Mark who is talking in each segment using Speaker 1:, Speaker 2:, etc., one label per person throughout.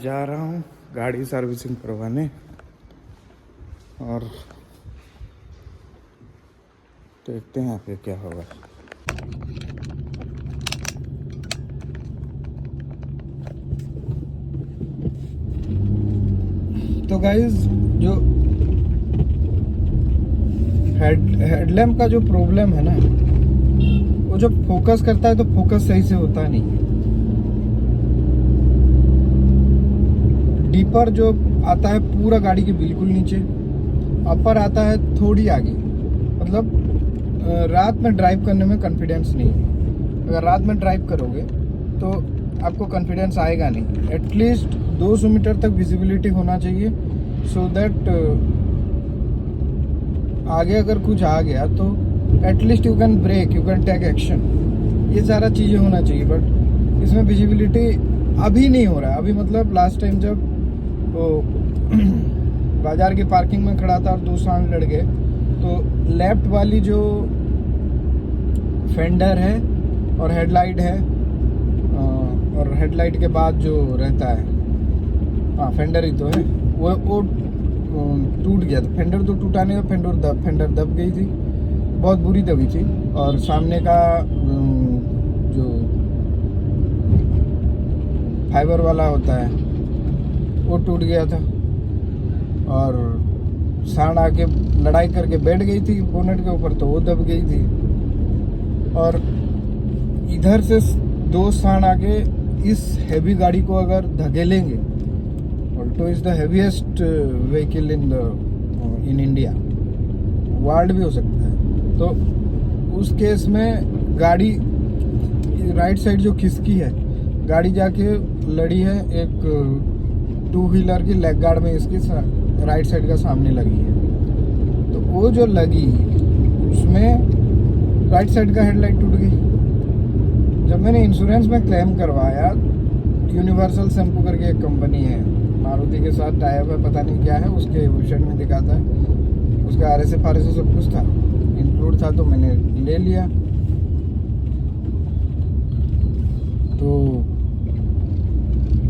Speaker 1: जा रहा हूँ गाड़ी सर्विसिंग करवाने और देखते हैं आगे क्या होगा। तो गाइस जो हेडलैम्प का जो प्रॉब्लम है ना, वो जब फोकस करता है तो फोकस सही से होता नहीं है। डीपर जो आता है पूरा गाड़ी के बिल्कुल नीचे, अपर आता है थोड़ी आगे। मतलब रात में ड्राइव करने में कॉन्फिडेंस नहीं है। अगर रात में ड्राइव करोगे तो आपको कॉन्फिडेंस आएगा नहीं। एटलीस्ट 200 मीटर तक विजिबिलिटी होना चाहिए, सो दैट आगे अगर कुछ आ गया तो at least you can break, you can take action. ये सारा चीज़ें होना चाहिए, बट इसमें विजिबिलिटी अभी नहीं हो रहा है। अभी मतलब लास्ट टाइम जब वो बाजार की पार्किंग में खड़ा था और दो सांड लड़ गए, तो लेफ्ट वाली जो फेंडर है और हेडलाइट है, और हेडलाइट के बाद जो रहता है, हाँ फेंडर ही तो है, वो टूट गया था। फेंडर तो टूटा नहीं था, फेंडर दब गई थी, बहुत बुरी दबी थी। और सामने का जो फाइबर वाला होता है वो टूट गया था, और सांड आके लड़ाई करके बैठ गई थी बोनेट के ऊपर, तो वो दब गई थी। और इधर से दो सांड आके इस हैवी गाड़ी को अगर धकेलेंगे, Alto is the heaviest vehicle in India, world भी हो सकता है। तो उस केस में गाड़ी राइट साइड जो खिसकी है, गाड़ी जाके लड़ी है एक टू व्हीलर की लेग गार्ड में, इसकी राइट साइड का सामने लगी है। तो वो जो लगी उसमें राइट साइड का हेडलाइट टूट गई। जब मैंने इंश्योरेंस में क्लेम करवाया, यूनिवर्सल शैम्पू करके एक कंपनी है, मारुति के साथ टाइप है, पता नहीं क्या है, उसके वेबसाइट में दिखाता है, उसका RSA सब कुछ था, इंक्लूड था, तो मैंने ले लिया। तो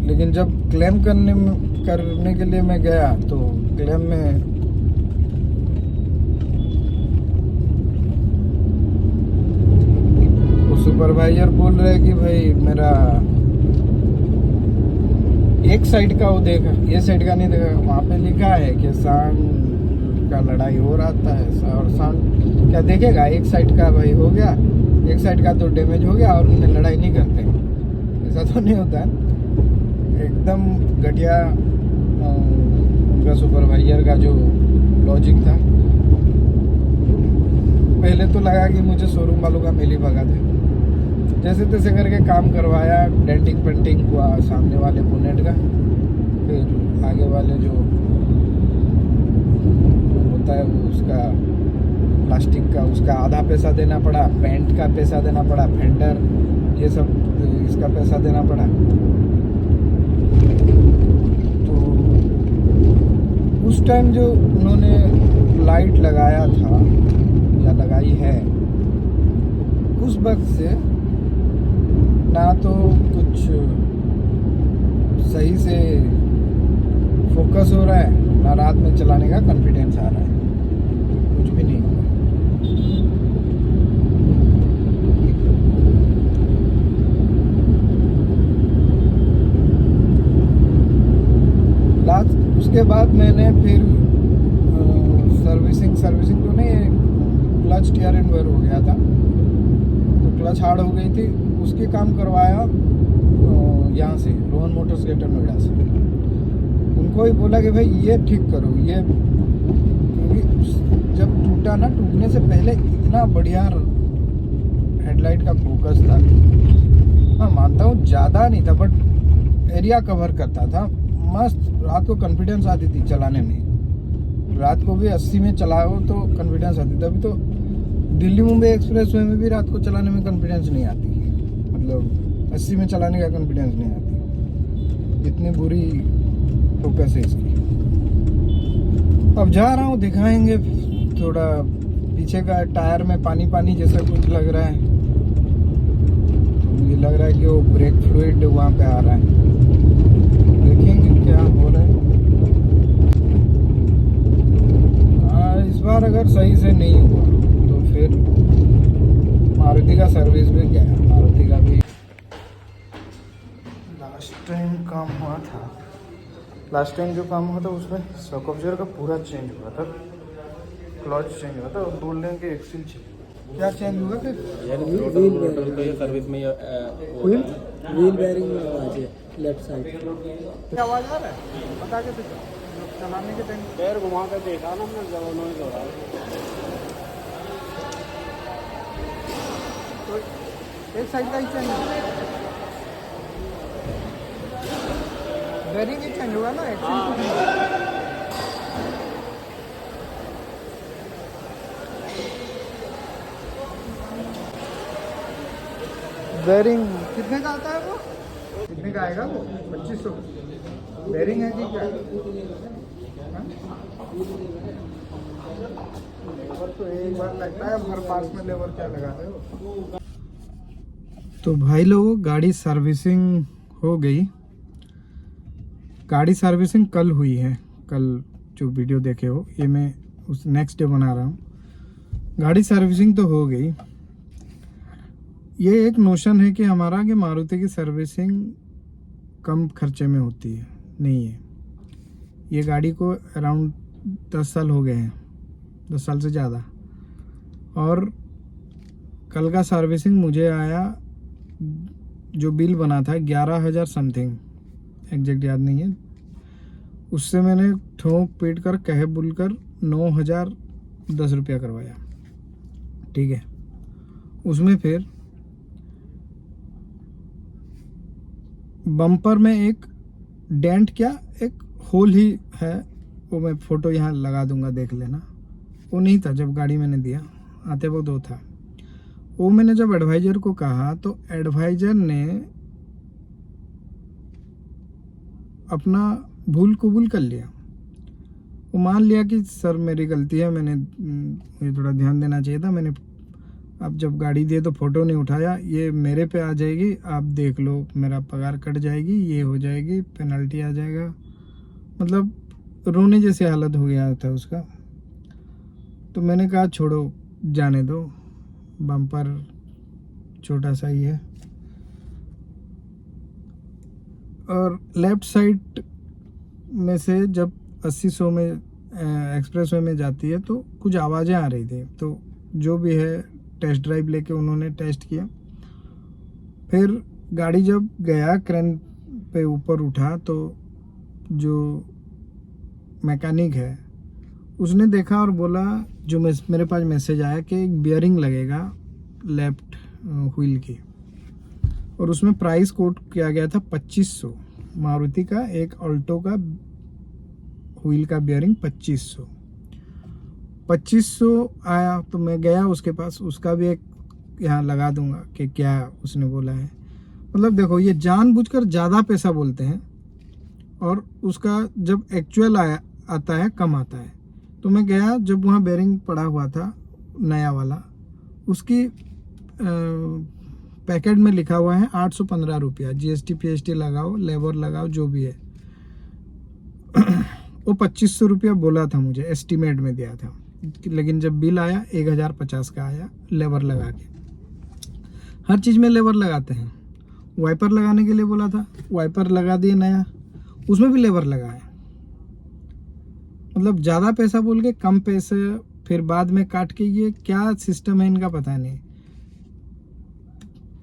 Speaker 1: लेकिन जब क्लेम करने के लिए मैं गया तो क्लेम में वो सुपरवाइजर बोल रहे कि भाई मेरा एक साइड का वो देखा, ये साइड का नहीं देखा। वहाँ पे लिखा है कि सांड का लड़ाई हो रहा है, और सांड क्या देखेगा, एक साइड का भाई हो गया, एक साइड का तो डैमेज हो गया और उन्हें लड़ाई नहीं करते। ऐसा तो नहीं होता है। एकदम घटिया उनका सुपरवाइजर का जो लॉजिक था। पहले तो लगा कि मुझे शोरूम वालों का मेल ही भगा दे। जैसे तैसे करके काम करवाया, डेंटिंग पेंटिंग हुआ सामने वाले बोनेट का, फिर आगे वाले जो होता है वो उसका प्लास्टिक का, उसका आधा पैसा देना पड़ा, पेंट का पैसा देना पड़ा, फेंडर ये सब इसका पैसा देना पड़ा। तो उस टाइम जो उन्होंने लाइट लगाया था या लगाई है, उस वक्त से ना तो कुछ सही से फोकस हो रहा है, ना रात में चलाने का कॉन्फिडेंस आ रहा है, कुछ भी नहीं हो रहा। उसके बाद मैंने फिर सर्विसिंग तो नहीं, क्लच टीयर एंड वेयर हो गया था, तो क्लच हार्ड हो गई थी, उसके काम करवाया यहाँ से रोहन मोटर्स ग्रेटर नोएडा से। उनको ही बोला कि भाई ये ठीक करो, ये क्योंकि जब टूटा ना, टूटने से पहले इतना बढ़िया हेडलाइट का फोकस था। हाँ मानता हूँ ज़्यादा नहीं था, बट एरिया कवर करता था मस्त। रात को कॉन्फिडेंस आती थी चलाने में, रात को भी 80 में चलाओ तो कॉन्फिडेंस आती थी। अभी तो दिल्ली मुंबई एक्सप्रेस वे में भी रात को चलाने में कॉन्फिडेंस नहीं आती है, मतलब 80 में चलाने का कॉन्फिडेंस नहीं आती, इतनी बुरी फोकस है इसकी। अब जा रहा हूँ, दिखाएंगे। थोड़ा पीछे का टायर में पानी पानी जैसा कुछ लग रहा है, मुझे लग रहा है कि वो ब्रेक फ्लूइड वहाँ पे आ रहा है, देखेंगे। बार अगर सही से नहीं हुआ तो फिर मारुति का सर्विस भी क्या है, मारुति का भी लास्ट टाइम काम हुआ था। लास्ट टाइम जो काम हुआ था उसमें शॉक ऑब्जर्वर का पूरा चेंज हुआ था, क्लच चेंज हुआ था और बोल रहे हैं कि एक्सिल चेंज। क्या चेंज हुआ फिर?
Speaker 2: सर्विस में
Speaker 1: व्हील
Speaker 2: बेयरिंग में आवाज है लेफ्ट साइड।
Speaker 1: क्या आवाज आ रहा है बता के तो चलाने के टाइम
Speaker 2: पैर घुमा कर देखा ना हमने, जब उन्होंने दौड़ा
Speaker 1: तो एक साइड का ही चेंज बेयरिंग ही चेंज हुआ ना, एक्सिल बेयरिंग कितने का आता है वो? कितने का आएगा वो? 2500 बेयरिंग है कि क्या? लेबर तो एक बार लगता है, हर पास में लेबर क्या लगाते हो? तो भाई लोगों, गाड़ी सर्विसिंग हो गई। गाड़ी सर्विसिंग कल हुई है। कल जो वीडियो देखे हो ये मैं उस नेक्स्ट डे बना रहा हूँ। गाड़ी सर्विसिंग तो हो गई। ये एक नोशन है कि हमारा कि मारुति की सर्विसिंग कम खर्चे में होती है, नहीं है। ये गाड़ी को अराउंड 10 साल हो गए हैं, 10 साल से ज़्यादा। और कल का सर्विसिंग मुझे आया, जो बिल बना था 11,000 समथिंग, एग्जैक्ट याद नहीं है। उससे मैंने ठोक पीट कर कह बुल कर 9,010 रुपया करवाया, ठीक है। उसमें फिर बम्पर में एक डेंट, क्या एक होल ही है, वो मैं फ़ोटो यहाँ लगा दूंगा, देख लेना। वो नहीं था जब गाड़ी मैंने दिया, आते वक्त वो था। वो मैंने जब एडवाइज़र को कहा तो एडवाइज़र ने अपना भूल कबूल कर लिया। वो मान लिया कि सर मेरी गलती है, मुझे थोड़ा ध्यान देना चाहिए था, मैंने अब जब गाड़ी दिए तो फ़ोटो नहीं उठाया, ये मेरे पे आ जाएगी, आप देख लो, मेरा पगार कट जाएगी, ये हो जाएगी, पेनल्टी आ जाएगा। मतलब रोने जैसी हालत हो गया था उसका। तो मैंने कहा छोड़ो, जाने दो, बम्पर छोटा सा ही है। और लेफ़्ट साइड में से जब 80-100 में एक्सप्रेस वे में जाती है तो कुछ आवाज़ें आ रही थी। तो जो भी है टेस्ट ड्राइव लेके उन्होंने टेस्ट किया। फिर गाड़ी जब गया क्रेन पे ऊपर उठा तो जो मैकेनिक है उसने देखा और बोला, जो मेरे पास मैसेज आया कि एक बियरिंग लगेगा लेफ्ट व्हील की, और उसमें प्राइस कोट किया गया था 2500। मारुति का एक ऑल्टो का व्हील का बियरिंग 2500 आया। तो मैं गया उसके पास, उसका भी एक यहाँ लगा दूंगा कि क्या उसने बोला है। मतलब देखो, ये जानबूझकर ज़्यादा पैसा बोलते हैं और उसका जब एक्चुअल आता है कम आता है। तो मैं गया, जब वहाँ बेयरिंग पड़ा हुआ था नया वाला, उसकी पैकेट में लिखा हुआ है 815 रुपया, GST PST लगाओ, लेबर लगाओ, जो भी है। वो 2500 रुपया बोला था मुझे, एस्टीमेट में दिया था, लेकिन जब बिल आया 1050 का आया लेबर लगा के। हर चीज़ में लेबर लगाते हैं। वाइपर लगाने के लिए बोला था, वाइपर लगा दिए नया, उसमें भी लेबर लगाए। मतलब ज़्यादा पैसा बोल के कम पैसे फिर बाद में काट के, ये क्या सिस्टम है इनका पता नहीं।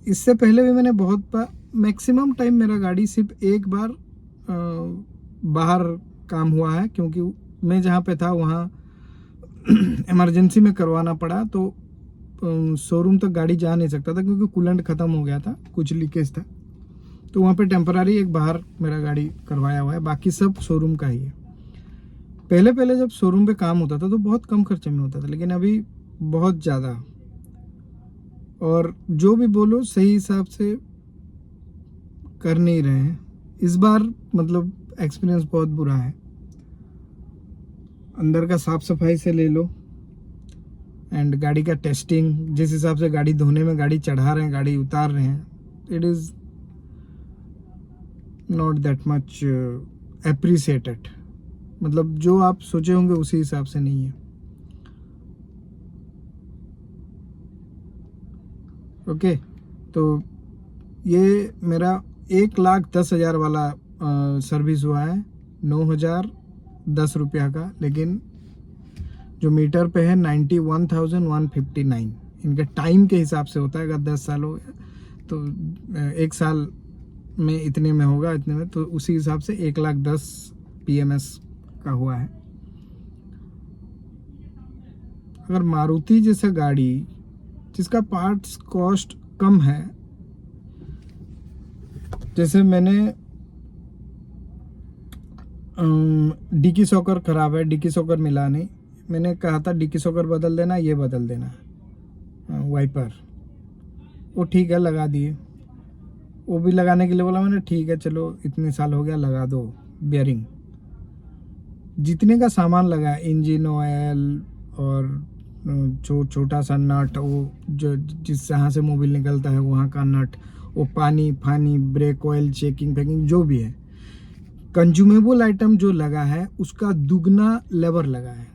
Speaker 1: इससे पहले भी मैंने बहुत बार, मैक्सिमम टाइम मेरा गाड़ी सिर्फ एक बार बाहर काम हुआ है, क्योंकि मैं जहाँ पे था वहाँ इमरजेंसी में करवाना पड़ा। तो शोरूम तक गाड़ी जा नहीं सकता था क्योंकि कूलेंट ख़त्म हो गया था, कुछ लीकेज था। तो वहाँ पे टेम्परारी एक बाहर मेरा गाड़ी करवाया हुआ है, बाकी सब शोरूम का ही है। पहले जब शोरूम पे काम होता था तो बहुत कम खर्चे में होता था, लेकिन अभी बहुत ज़्यादा। और जो भी बोलो सही हिसाब से कर नहीं रहे हैं। इस बार मतलब एक्सपीरियंस बहुत बुरा है। अंदर का साफ सफाई से ले लो, एंड गाड़ी का टेस्टिंग, जिस हिसाब से गाड़ी धोने में गाड़ी चढ़ा रहे हैं, गाड़ी उतार रहे हैं, it is not that much appreciated. मतलब जो आप सोचे होंगे उसी हिसाब से नहीं है। ओके, तो ये मेरा 1,10,000 वाला सर्विस हुआ है, 9,010 रुपया का, लेकिन जो मीटर पे है 91,159। इनके टाइम के हिसाब से होता है, अगर 10 साल हो गया तो 1 साल में इतने में होगा, इतने में, तो उसी हिसाब से 1,10,000 PMS का हुआ है। अगर मारुति जैसा गाड़ी जिसका पार्ट्स कॉस्ट कम है, जैसे मैंने डिक्की सॉकर खराब है, डिक्की सॉकर मिला नहीं, मैंने कहा था डिक्की सॉकर बदल देना, ये बदल देना वाइपर, वो ठीक है लगा दिए, वो भी लगाने के लिए बोला मैंने, ठीक है चलो इतने साल हो गया लगा दो। बियरिंग जितने का सामान लगा, इंजन ऑयल और छोटा सा नट, वो जो जिस जहाँ से मोबिल निकलता है वहाँ का नट, वो पानी, ब्रेक ऑयल, चेकिंग पैकिंग जो भी है, कंज्यूमेबल आइटम जो लगा है उसका दुगना लेबर लगा है।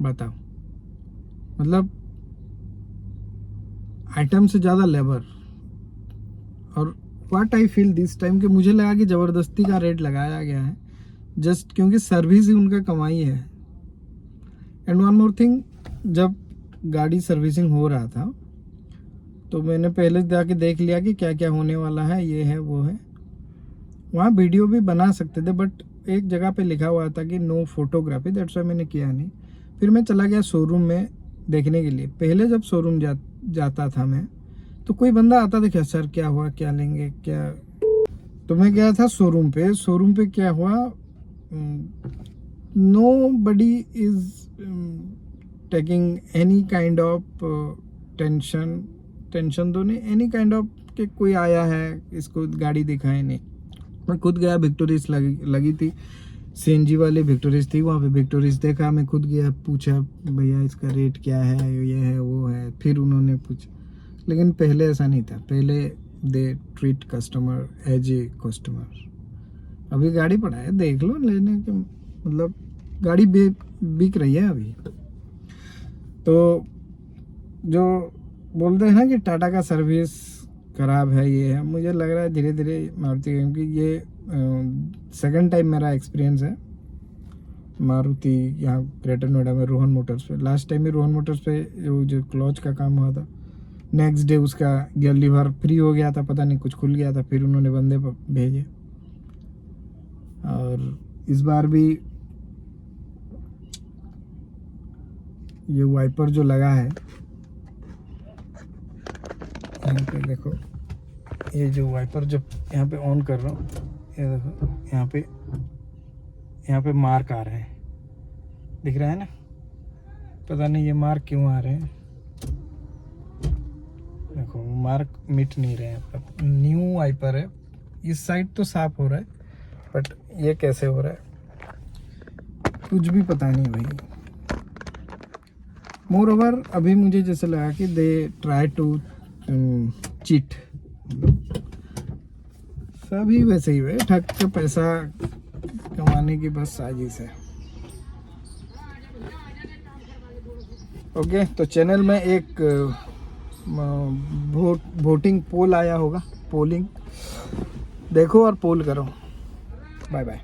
Speaker 1: बताओ, मतलब आइटम से ज़्यादा लेबर। और what I feel this time कि मुझे लगा कि ज़बरदस्ती का रेट लगाया गया है, जस्ट क्योंकि सर्विस ही उनका कमाई है। एंड वन मोर थिंग, जब गाड़ी सर्विसिंग हो रहा था तो मैंने पहले जाके देख लिया कि क्या क्या होने वाला है, ये है वो है। वहाँ वीडियो भी बना सकते थे, बट एक जगह पे लिखा हुआ था कि नो फोटोग्राफी, दैट्स व्हाई मैंने किया नहीं। फिर मैं चला गया शोरूम में देखने के लिए। पहले जब शोरूम जाता था मैं, तो कोई बंदा आता था, क्या सर क्या हुआ, क्या लेंगे, क्या, तो मैं गया था शोरूम पे। शोरूम पे क्या हुआ, nobody is taking any kind of tension तो नहीं, एनी काइंड ऑफ कि कोई आया है इसको गाड़ी दिखाए नहीं। मैं खुद गया, विक्टोरियस लगी थी, CNG वाली विक्टोरियस थी, वहाँ पे विक्टोरियस देखा, मैं खुद गया, पूछा भैया इसका रेट क्या है, ये है वो है, फिर उन्होंने पूछा। लेकिन पहले ऐसा नहीं था, पहले they treat customer as a customer. अभी गाड़ी पड़ा है, देख लो, लेने के मतलब गाड़ी बिक रही है अभी। तो जो बोलते हैं ना कि टाटा का सर्विस खराब है, ये है, मुझे लग रहा है धीरे धीरे मारुति, क्योंकि ये सेकंड टाइम मेरा एक्सपीरियंस है मारुति यहाँ ग्रेटर नोएडा में, रोहन मोटर्स पे। लास्ट टाइम भी रोहन मोटर्स पे जो क्लच का काम हुआ था, नेक्स्ट डे उसका गियर लीवर फ्री हो गया था, पता नहीं कुछ खुल गया था, फिर उन्होंने बंदे भेजे। और इस बार भी ये वाइपर जो लगा है, यहाँ पे देखो, ये जो वाइपर जब यहाँ पे ऑन कर रहा हूँ, ये देखो यहाँ पे मार्क आ रहे हैं, दिख रहा है ना, पता नहीं ये मार्क क्यों आ रहे हैं, देखो मार्क मिट नहीं रहे हैं। न्यू वाइपर है, इस साइड तो साफ हो रहा है, बट ये कैसे हो रहा है कुछ भी पता नहीं भाई। मोर ओवर अभी मुझे जैसे लगा कि दे ट्राई टू चीट, सभी वैसे ही है, ठग के पैसा कमाने की बस साजिश है। ओके, तो चैनल में एक वोटिंग पोल आया होगा, पोलिंग देखो और पोल करो। Bye bye.